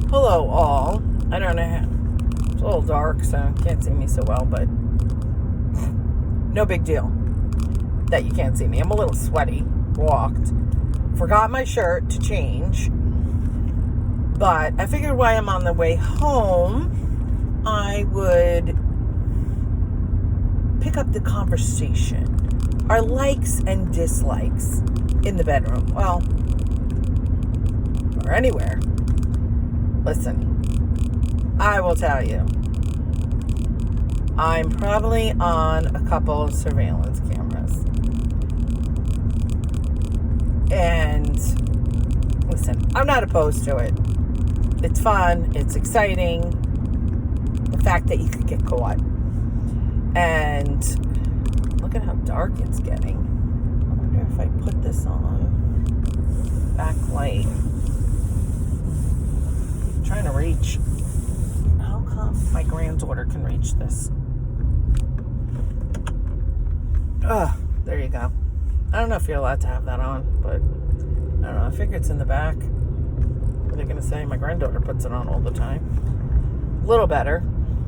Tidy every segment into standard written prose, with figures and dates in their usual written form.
Hello, all. I don't know. It's a little dark, so you can't see me so well, but no big deal that you can't see me. I'm a little sweaty. Walked. Forgot my shirt to change. But I figured while I'm on the way home, I would pick up the conversation. Our likes and dislikes in the bedroom. Well, or anywhere. Listen, I will tell you, I'm probably on a couple of surveillance cameras. And listen, I'm not opposed to it. It's fun. It's exciting. The fact that you could get caught. And look at how dark it's getting. I wonder if I put this on backlight. Trying to reach. How come my granddaughter can reach this? There you go. I don't know if you're allowed to have that on, but I don't know. I figure it's in the back. What are they going to say? My granddaughter puts it on all the time. A little better,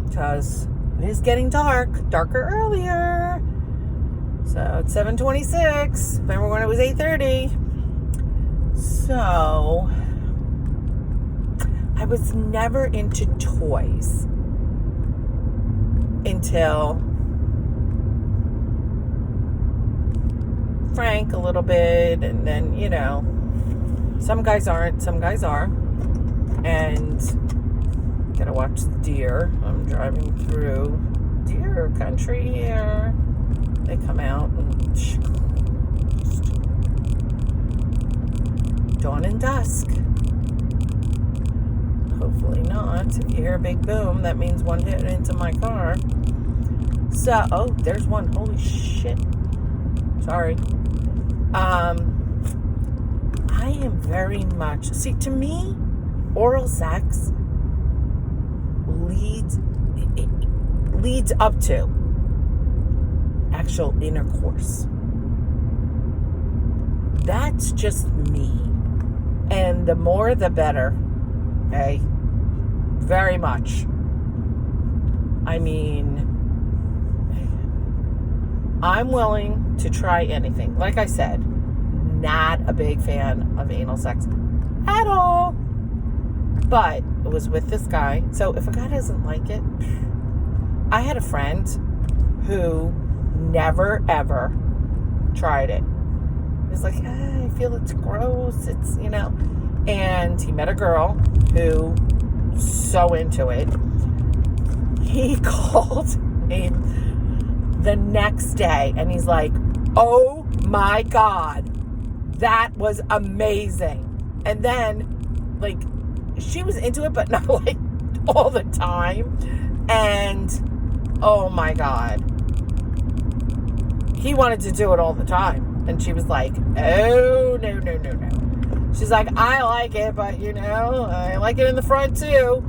because it is getting darker earlier. So it's 7:26. Remember when it was 8:30? So I was never into toys until Frank a little bit, and then, you know, some guys aren't, some guys are. And gotta watch the deer. I'm driving through deer country here. They come out and dawn and dusk. Hopefully not. If you hear a big boom, that means one hit into my car. So, oh, there's one. Holy shit. Sorry. I am very much, see, to me, oral sex leads up to actual intercourse. That's just me. And the more the better. Okay? Very much. I mean, I'm willing to try anything. Like I said, not a big fan of anal sex at all. But it was with this guy. So if a guy doesn't like it, I had a friend who never ever tried it. He was like, I feel it's gross. It's, you know. And he met a girl who so into it. He called me the next day and he's like, oh my God, that was amazing. And then, like, she was into it, but not like all the time. And oh my God, he wanted to do it all the time. And she was like, oh, no. She's like, I like it, but, you know, I like it in the front too.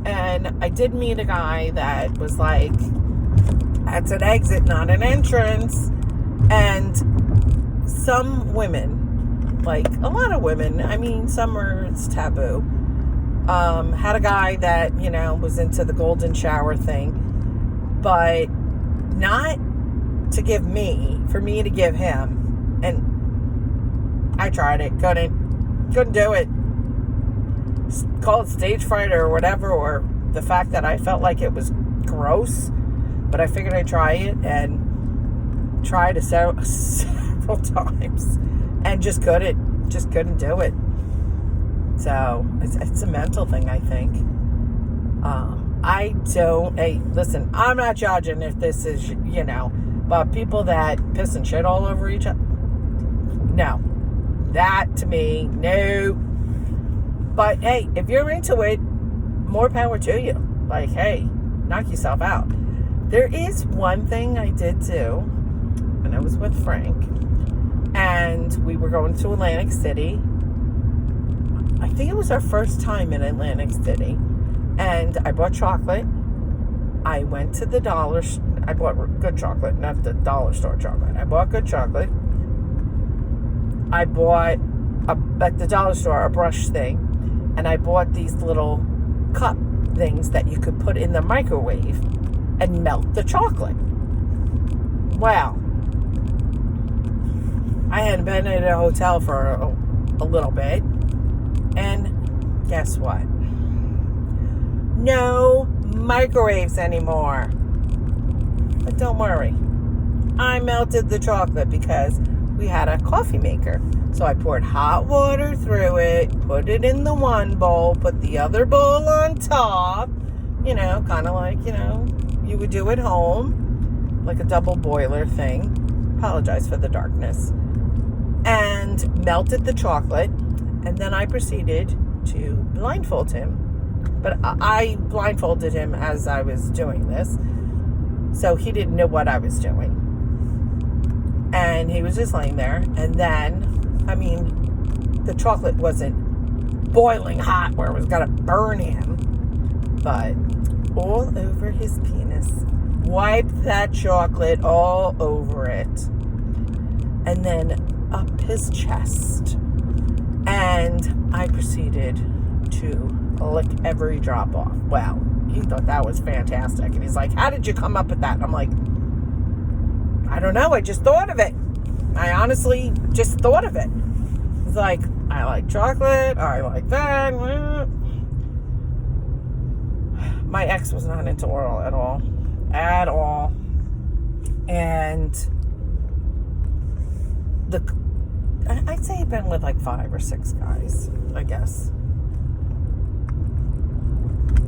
And I did meet a guy that was like, that's an exit, not an entrance. And some women, like a lot of women, I mean, some are, it's taboo, had a guy that, you know, was into the golden shower thing, but not to give me, for me to give him. And I tried it, couldn't do it. Call it stage fright or whatever, or the fact that I felt like it was gross, but I figured I'd try it, and tried it several times and just couldn't do it. So it's a mental thing, I think. Hey, listen, I'm not judging if this is, you know, but people that piss and shit all over each other, no. That, to me, no. But, hey, if you're into it, more power to you. Like, hey, knock yourself out. There is one thing I did do, and I was with Frank, and we were going to Atlantic City. I think it was our first time in Atlantic City. And I bought chocolate. I went to the dollar store. I bought good chocolate, not the dollar store chocolate. I bought good chocolate. I bought at the dollar store a brush thing. And I bought these little cup things that you could put in the microwave and melt the chocolate. Wow. I hadn't been in a hotel for a little bit. And guess what? No microwaves anymore. But don't worry. I melted the chocolate because we had a coffee maker. So I poured hot water through it, put it in the one bowl, put the other bowl on top, kind of like, you would do at home, like a double boiler thing. Apologize for the darkness. And melted the chocolate, and then I proceeded to blindfold him. But I blindfolded him as I was doing this, so he didn't know what I was doing. And he was just laying there, and then, the chocolate wasn't boiling hot where it was going to burn him, but all over his penis. Wiped that chocolate all over it. And then up his chest. And I proceeded to lick every drop off. Well, he thought that was fantastic. And he's like, how did you come up with that? And I'm like, I don't know. I just thought of it. I honestly just thought of it. It's like, I like chocolate. I like that. My ex was not into oral at all. At all. And I'd say he'd been with like 5 or 6 guys, I guess.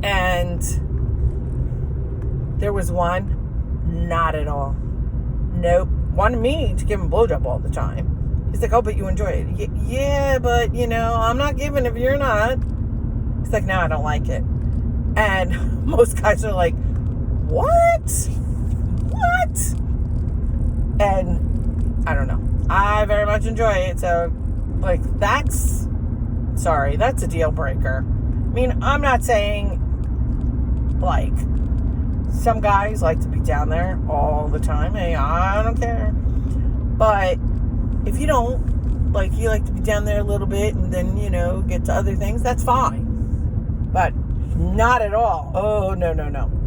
And there was one, not at all. Nope. Wanted me to give him a blowjob all the time. He's like, oh, but you enjoy it. Yeah, but, I'm not giving if you're not. He's like, no, I don't like it. And most guys are like, what? What? And I don't know. I very much enjoy it. So, that's a deal breaker. I'm not saying, some guys like to be down there all the time. Hey, I don't care. But if you don't, you like to be down there a little bit and then, get to other things, that's fine. But not at all. Oh, no.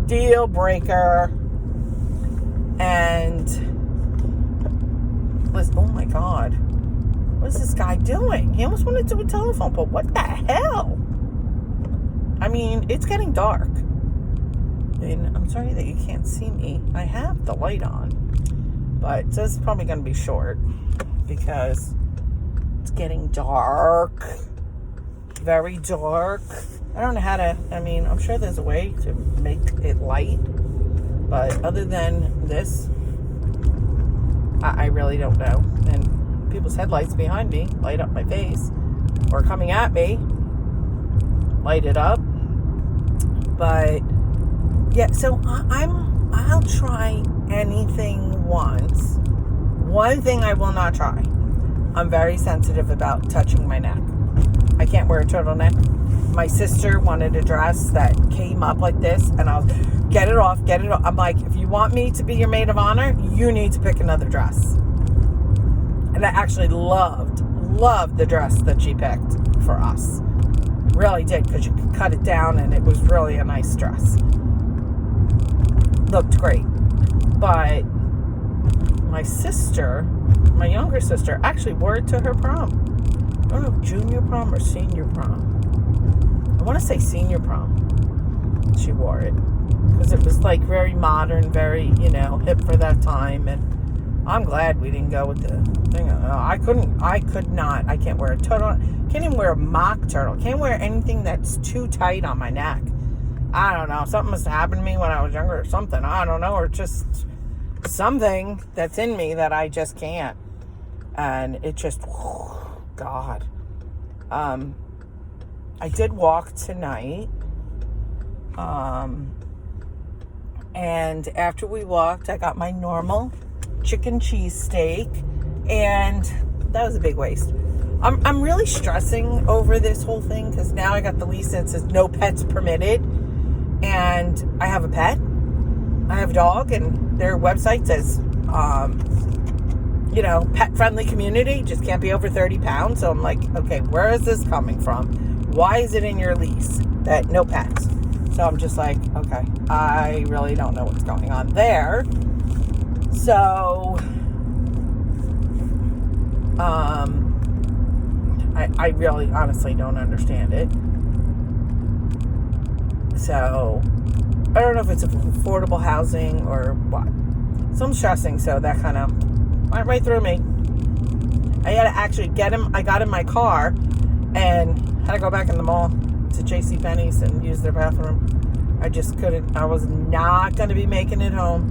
Deal breaker. And oh my God. What is this guy doing? He almost wanted to do a telephone pole. What the hell? It's getting dark. And I'm sorry that you can't see me. I have the light on. But this is probably going to be short because it's getting dark. Very dark. I don't know how to, I'm sure there's a way to make it light. But other than this, I really don't know. And people's headlights behind me light up my face. Or coming at me, light it up. But yeah, so I'll try anything once. One thing I will not try. I'm very sensitive about touching my neck. I can't wear a turtleneck. My sister wanted a dress that came up like this, and I was, get it off. I'm like, if you want me to be your maid of honor, you need to pick another dress. And I actually loved the dress that she picked for us. Really did, because you could cut it down, and it was really a nice dress. Looked great. But my younger sister, actually wore it to her prom. I don't know if junior prom or senior prom. I want to say senior prom. She wore it. Because it was very modern, very, hip for that time. And I'm glad we didn't go with the thing. I could not. I can't wear a turtle. Can't even wear a mock turtle. Can't wear anything that's too tight on my neck. I don't know. Something must have happened to me when I was younger or something. I don't know. Or just something that's in me that I just can't. And it just, God. I did walk tonight. And after we walked, I got my normal chicken cheesesteak. And that was a big waste. I'm really stressing over this whole thing because now I got the lease that says no pets permitted. And I have a pet. I have a dog, and their website says, pet-friendly community, just can't be over 30 pounds. So I'm like, okay, where is this coming from? Why is it in your lease that no pets? So I'm just like, okay, I really don't know what's going on there. So, I really honestly don't understand it. So, I don't know if it's affordable housing or what. So I'm stressing, so that kind of went right through me. I had to actually get him. I got in my car and had to go back in the mall to JCPenney's and use their bathroom. I just couldn't. I was not going to be making it home.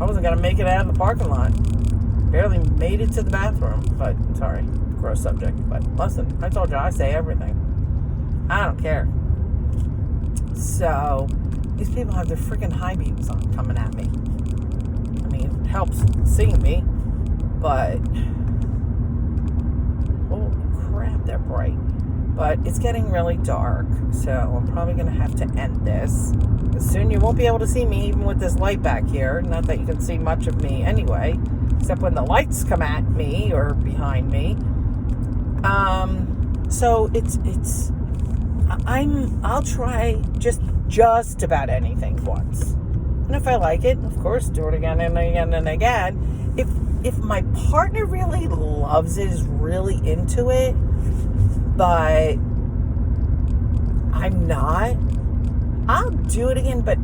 I wasn't going to make it out of the parking lot. Barely made it to the bathroom. But, sorry, gross subject. But listen, I told you, I say everything. I don't care. So, these people have their freaking high beams on coming at me. I mean, it helps seeing me. But, holy crap, they're bright. But it's getting really dark, so I'm probably going to have to end this. Soon you won't be able to see me even with this light back here. Not that you can see much of me anyway, except when the lights come at me or behind me. So I'll try just about anything once. And if I like it, of course, do it again and again and again. If my partner really loves it, is really into it, but I'm not, I'll do it again, but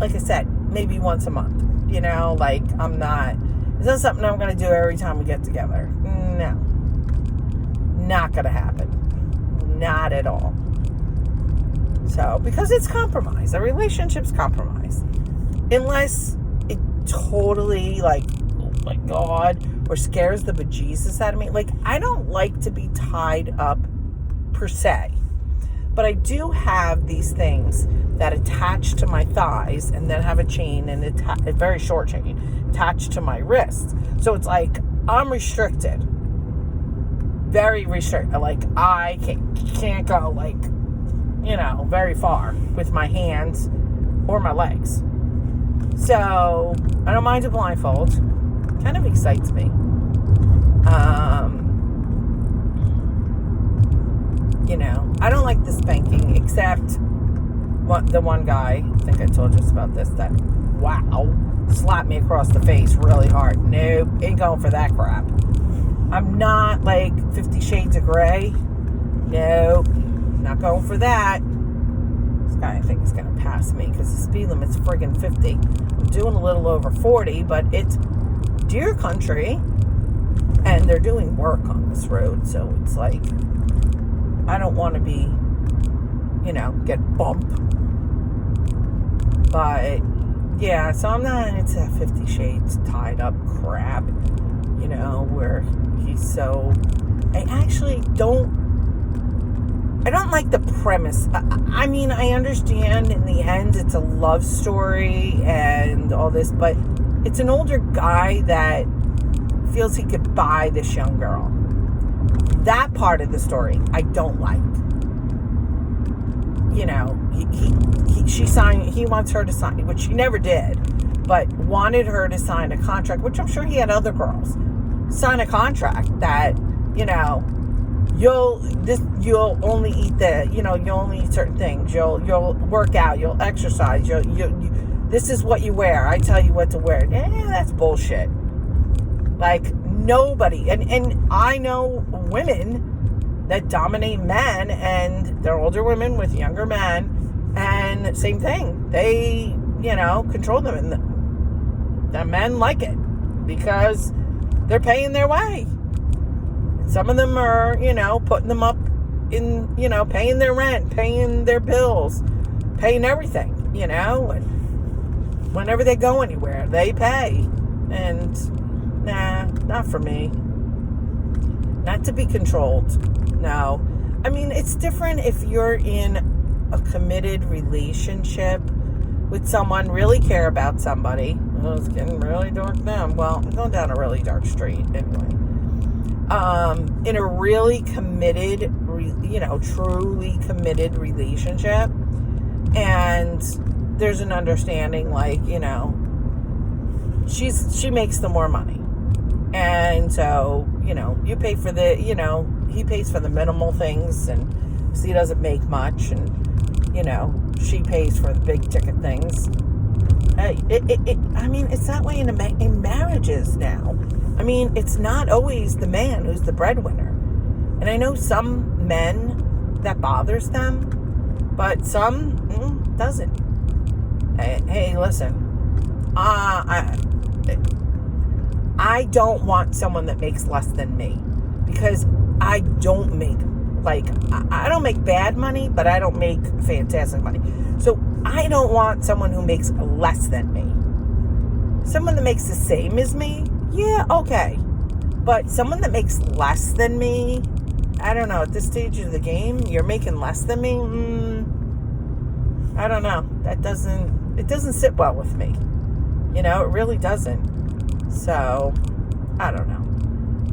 like I said, maybe once a month. Like it's not something I'm going to do every time we get together. No. Not going to happen. Not at all. So, because it's compromise. A relationship's compromise. Unless it totally, like, oh my God, or scares the bejesus out of me. Like, I don't like to be tied up per se. But I do have these things that attach to my thighs and then have a chain, and a very short chain attached to my wrist. So it's like I'm restricted. Very restricted. Like I can't go like, very far with my hands or my legs. So I don't mind a blindfold. Kind of excites me. I don't like the spanking, except the one guy, I think I told you about this, that, slapped me across the face really hard. Nope, ain't going for that crap. I'm not like 50 Shades of Grey. Nope, not going for that. This guy, I think, is going to pass me because the speed limit's friggin' 50. I'm doing a little over 40, but it's deer country, and they're doing work on this road, so it's like, I don't want to be, get bumped. But, yeah, so I'm not into that 50 Shades tied up crap, where he's so... I don't like the premise. I mean, I understand in the end it's a love story and all this, but it's an older guy that feels he could buy this young girl. That part of the story I don't like. He wants her to sign, which she never did, but wanted her to sign a contract, which I'm sure he had other girls sign a contract that, you'll only eat you'll only eat certain things. You'll work out, you'll exercise, this is what you wear. I tell you what to wear. That's bullshit. Like, nobody, and I know women that dominate men, and they're older women with younger men, and same thing. They, control them, and the men like it because they're paying their way. Some of them are, putting them up in, paying their rent, paying their bills, paying everything, and whenever they go anywhere, they pay. And nah, not for me. Not to be controlled. No. I mean, it's different if you're in a committed relationship with someone, really care about somebody. Oh, it's getting really dark now. Well, I'm going down a really dark street anyway. In a really committed, truly committed relationship, and there's an understanding, like, she makes the more money, and so, you pay for the, he pays for the minimal things, and he doesn't make much, and she pays for the big ticket things. Hey, I mean, it's that way in marriages now. I mean, it's not always the man who's the breadwinner. And I know some men that bothers them, but some doesn't. Hey, listen. I don't want someone that makes less than me, because I don't make, I don't make bad money, but I don't make fantastic money. So I don't want someone who makes less than me. Someone that makes the same as me, yeah, okay. But someone that makes less than me, I don't know, at this stage of the game, you're making less than me, I don't know. It doesn't sit well with me. It really doesn't. So, I don't know.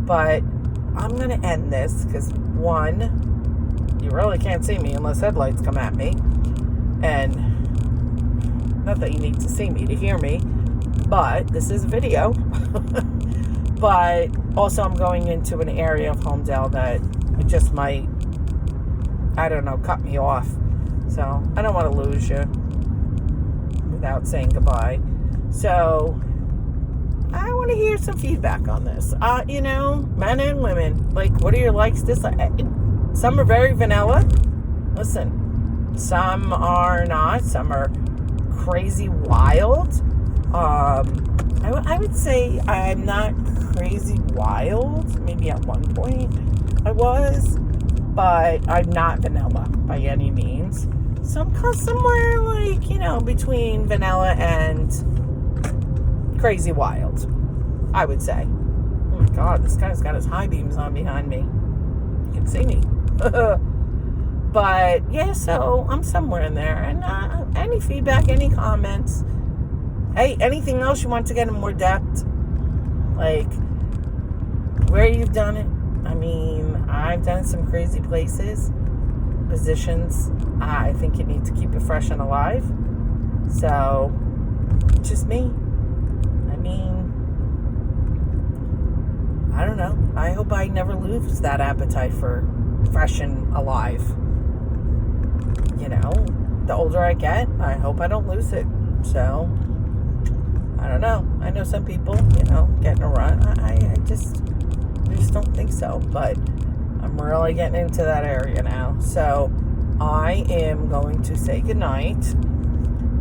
But I'm going to end this because, one, you really can't see me unless headlights come at me. And not that you need to see me to hear me, but this is a video. But also I'm going into an area of Homedale that it just might, I don't know, cut me off. So I don't want to lose you without saying goodbye. So I want to hear some feedback on this. Men and women, what are your likes, dislikes? Some are very vanilla. Listen, some are not. Some are crazy wild. I would say I'm not crazy wild. Maybe at one point I was, but I'm not vanilla by any means. So I'm somewhere between vanilla and crazy wild, I would say. Oh my God, this guy's got his high beams on behind me. You can see me. But yeah, so I'm somewhere in there. And any feedback, any comments, hey, anything else you want to get in more depth, where you've done it. I mean, I've done some crazy places, positions. I think you need to keep it fresh and alive. So, just me. I mean, I don't know. I hope I never lose that appetite for fresh and alive. The older I get, I hope I don't lose it. So, I don't know. I know some people, getting a run. I just don't think so. But I'm really getting into that area now. So, I am going to say goodnight.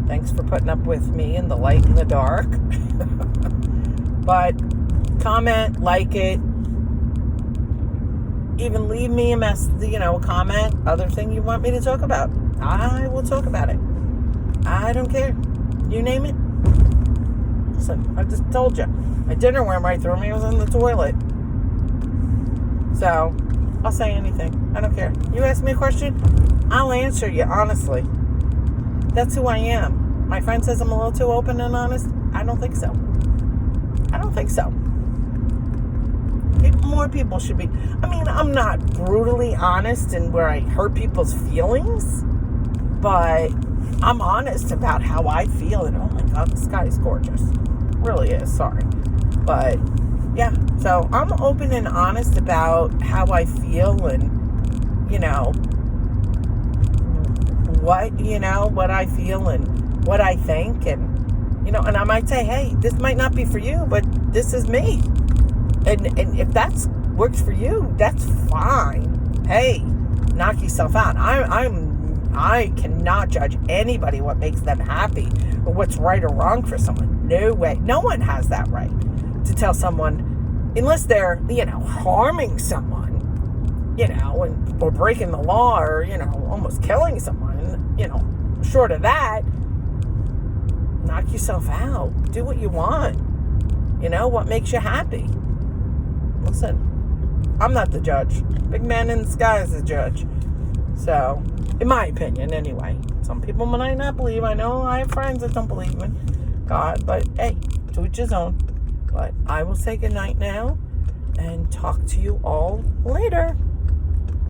Thanks for putting up with me in the light and the dark. But comment, like it. Even leave me a comment, other thing you want me to talk about. I will talk about it. I don't care. You name it. Listen, I just told you. My dinner went right through me. I was in the toilet. So, I'll say anything. I don't care. You ask me a question, I'll answer you, honestly. That's who I am. My friend says I'm a little too open and honest. I don't think so. More people should be. I mean, I'm not brutally honest in where I hurt people's feelings, but I'm honest about how I feel. And oh my God, this guy is gorgeous. Really is. Sorry. But yeah, so I'm open and honest about how I feel and, what I feel and what I think. And, and I might say, hey, this might not be for you, but this is me. And if that works for you, that's fine. Hey, knock yourself out. I cannot judge anybody what makes them happy or what's right or wrong for someone. No way. No one has that right to tell someone, unless they're, harming someone, or breaking the law or, almost killing someone, short of that, knock yourself out. Do what you want. What makes you happy. Listen, I'm not the judge. Big man in the sky is the judge. So, in my opinion, anyway. Some people might not believe. I know I have friends that don't believe in God, but hey, to each his own. But I will say goodnight now and talk to you all later.